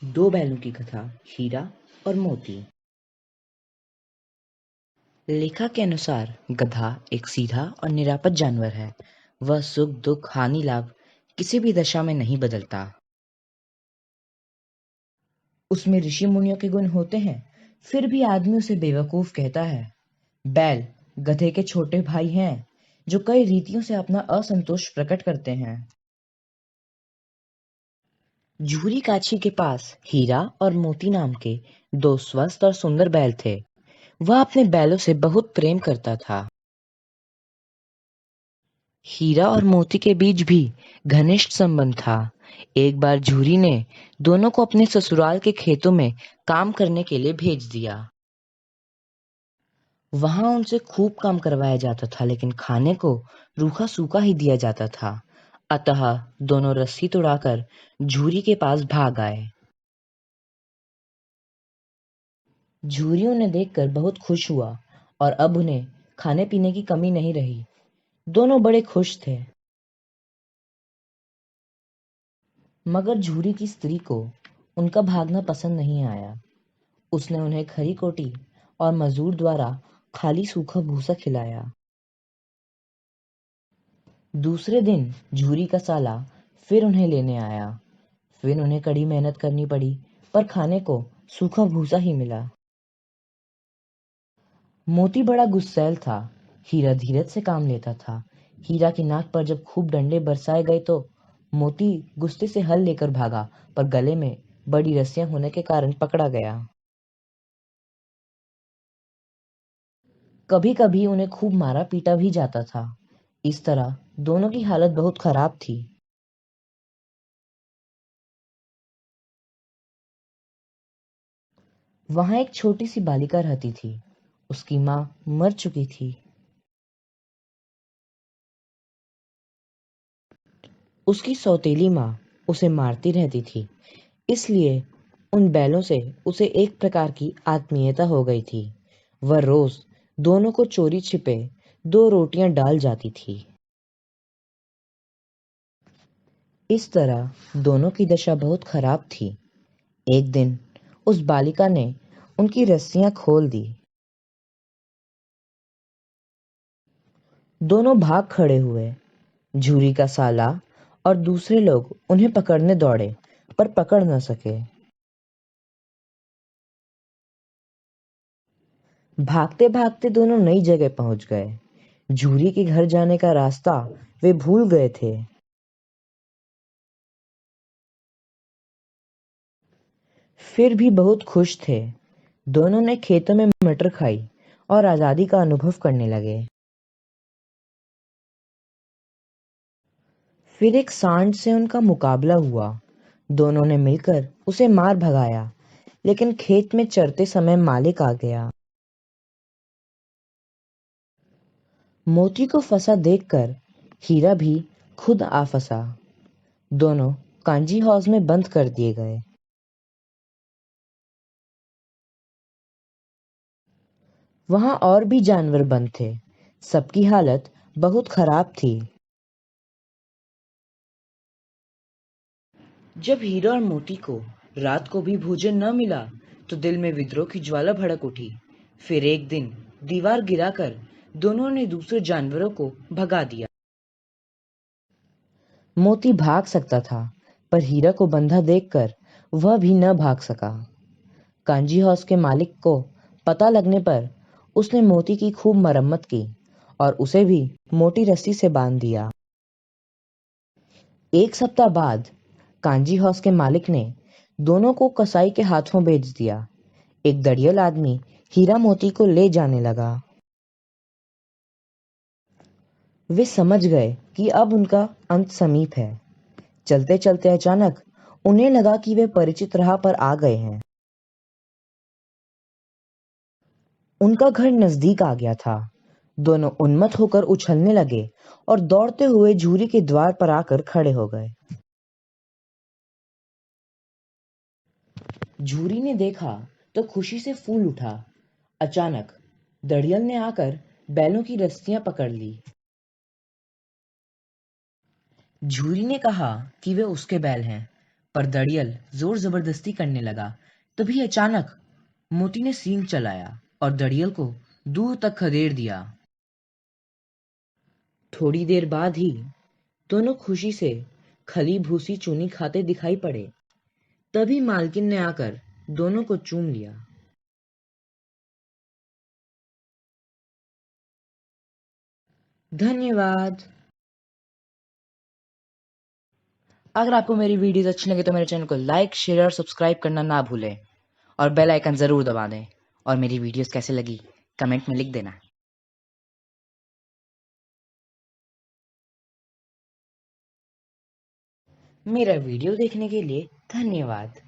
दो बैलों की कथा। हीरा और मोती। लेखा के अनुसार गधा एक सीधा और निरापद जानवर है। वह सुख दुख हानि लाभ किसी भी दशा में नहीं बदलता। उसमें ऋषि मुनियों के गुण होते हैं, फिर भी आदमी उसे बेवकूफ कहता है। बैल गधे के छोटे भाई हैं, जो कई रीतियों से अपना असंतोष प्रकट करते हैं। झूरी काछी के पास हीरा और मोती नाम के दो स्वस्थ और सुंदर बैल थे। वह अपने बैलों से बहुत प्रेम करता था। हीरा और मोती के बीच भी घनिष्ठ संबंध था। एक बार झूरी ने दोनों को अपने ससुराल के खेतों में काम करने के लिए भेज दिया। वहां उनसे खूब काम करवाया जाता था, लेकिन खाने को रूखा सूखा ही दिया जाता था। अतः दोनों रस्सी तुड़ाकर झूरी के पास भाग आए। झूरी उन्हें देखकर बहुत खुश हुआ और अब उन्हें खाने पीने की कमी नहीं रही। दोनों बड़े खुश थे। मगर झूरी की स्त्री को उनका भागना पसंद नहीं आया। उसने उन्हें खरी कोटी और मजदूर द्वारा खाली सूखा भूसा खिलाया। दूसरे दिन झूरी का साला फिर उन्हें लेने आया। फिर उन्हें कड़ी मेहनत करनी पड़ी, पर खाने को सूखा भूसा ही मिला। मोती बड़ा गुस्सैल था। हीरा धीरज से काम लेता था। हीरा की नाक पर जब खूब डंडे बरसाए गए तो मोती गुस्से से हल लेकर भागा, पर गले में बड़ी रस्सियां होने के कारण पकड़ा गया। कभी कभी उन्हें खूब मारा पीटा भी जाता था। इस तरह दोनों की हालत बहुत खराब थी। वहां एक छोटी सी बालिका रहती थी। उसकी माँ मर चुकी थी। उसकी सौतेली माँ उसे मारती रहती थी, इसलिए उन बैलों से उसे एक प्रकार की आत्मीयता हो गई थी। वह रोज दोनों को चोरी छिपे दो रोटियां डाल जाती थी। इस तरह दोनों की दशा बहुत खराब थी। एक दिन उस बालिका ने उनकी रस्सियां खोल दी। दोनों भाग खड़े हुए। झूरी का साला और दूसरे लोग उन्हें पकड़ने दौड़े, पर पकड़ न सके। भागते भागते दोनों नई जगह पहुंच गए। झूरी के घर जाने का रास्ता वे भूल गए थे। फिर भी बहुत खुश थे। दोनों ने खेतों में मटर खाई और आजादी का अनुभव करने लगे। फिर एक सांड से उनका मुकाबला हुआ। दोनों ने मिलकर उसे मार भगाया, लेकिन खेत में चरते समय मालिक आ गया। मोती को फंसा देखकर हीरा भी खुद आ फंसा। दोनों कांजी हाउस में बंद कर दिए गए। वहां और भी जानवर बंद थे। सबकी हालत बहुत खराब थी। जब हीरा और मोती को रात को भी भोजन न मिला, तो दिल में विद्रोह की ज्वाला भड़क उठी। फिर एक दिन दीवार गिराकर दोनों ने दूसरे जानवरों को भगा दिया। मोती भाग सकता था, पर हीरा को बंधा देखकर वह भी न भाग सका। कांजी हाउस के मालिक को पता लगने पर उसने मोती की खूब मरम्मत की और उसे भी मोटी रस्सी से बांध दिया। एक सप्ताह बाद कांजी हाउस के मालिक ने दोनों को कसाई के हाथों बेच दिया। एक दड़ियल आदमी हीरा मोती को ले जाने लगा। वे समझ गए कि अब उनका अंत समीप है। चलते चलते अचानक उन्हें लगा कि वे परिचित राह पर आ गए हैं। उनका घर नजदीक आ गया था। दोनों उन्मत्त होकर उछलने लगे और दौड़ते हुए झूरी के द्वार पर आकर खड़े हो गए। झूरी ने देखा तो खुशी से फूल उठा। अचानक दड़ियल ने आकर बैलों की रस्सियां पकड़ ली। झूरी ने कहा कि वे उसके बैल हैं, पर दड़ियल जोर जबरदस्ती करने लगा। तभी अचानक मोती ने सींग चलाया और दड़ियल को दूर तक खदेड़ दिया। थोड़ी देर बाद ही दोनों खुशी से खली भूसी चूनी खाते दिखाई पड़े। तभी मालकिन ने आकर दोनों को चूम लिया। धन्यवाद। अगर आपको मेरी वीडियोस अच्छी लगे तो मेरे चैनल को लाइक, शेयर और सब्सक्राइब करना ना भूलें और बेल आइकन ज़रूर दबा दें। और मेरी वीडियोस कैसे लगी कमेंट में लिख देना। मेरा वीडियो देखने के लिए धन्यवाद।